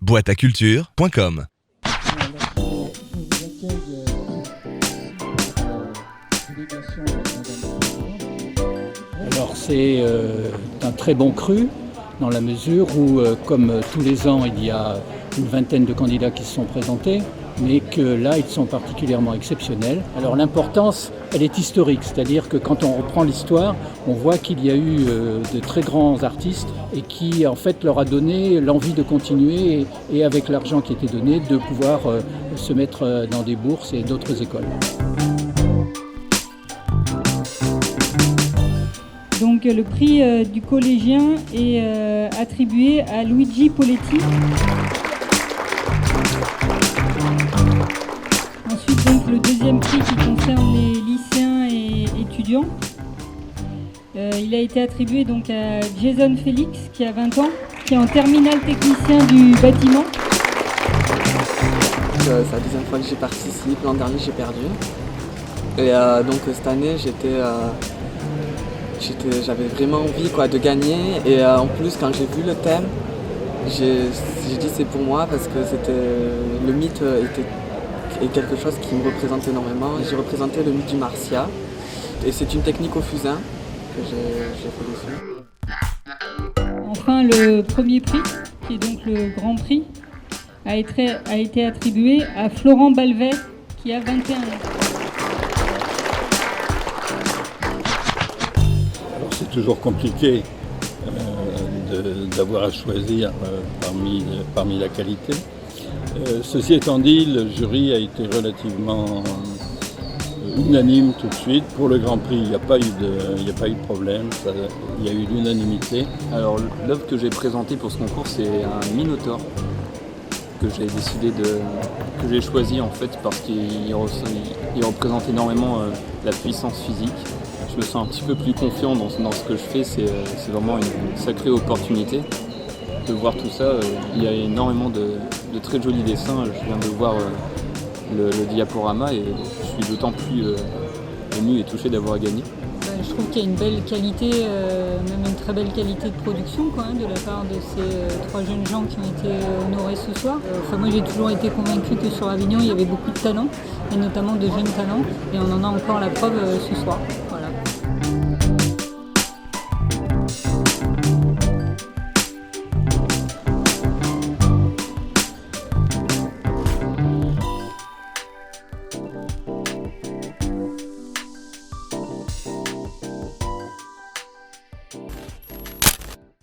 boîteaculture.com. Alors c'est un très bon cru dans la mesure où, comme tous les ans, il y a une vingtaine de candidats qui se sont présentés, mais que là, ils sont particulièrement exceptionnels. Alors l'importance, elle est historique, c'est-à-dire que quand on reprend l'histoire, on voit qu'il y a eu de très grands artistes et qui, en fait, leur a donné l'envie de continuer et avec l'argent qui était donné, de pouvoir se mettre dans des bourses et d'autres écoles. Donc le prix du collégien est attribué à Luigi Poletti. Ensuite donc le deuxième prix qui concerne les lycéens et étudiants. Il a été attribué donc à Jason Félix qui a 20 ans, qui est en terminale technicien du bâtiment. C'est la deuxième fois que j'y participe. L'an dernier j'ai perdu. Et donc cette année j'avais vraiment envie de gagner et en plus quand j'ai vu le thème, j'ai dit c'est pour moi parce que le mythe est quelque chose qui me représente énormément. J'ai représenté le mythe du Marcia et c'est une technique au fusain que j'ai fait dessus. Enfin le premier prix, qui est donc le grand prix, a été attribué à Florent Balvet qui a 21 ans. C'est toujours compliqué d'avoir à choisir parmi la qualité. Ceci étant dit, le jury a été relativement unanime tout de suite. Pour le Grand Prix, il n'y a pas eu de problème, il y a eu l'unanimité. Alors l'œuvre que j'ai présentée pour ce concours, c'est un Minotaure que j'ai choisi en fait parce qu'il représente énormément la puissance physique. Je me sens un petit peu plus confiant dans ce que je fais, c'est vraiment une sacrée opportunité de voir tout ça. Il y a énormément de très jolis dessins, je viens de voir le diaporama et je suis d'autant plus ému et touché d'avoir gagné. Je trouve qu'il y a une belle qualité, même une très belle qualité de production de la part de ces trois jeunes gens qui ont été honorés ce soir. Moi j'ai toujours été convaincue que sur Avignon il y avait beaucoup de talents, et notamment de jeunes talents, et on en a encore la preuve ce soir.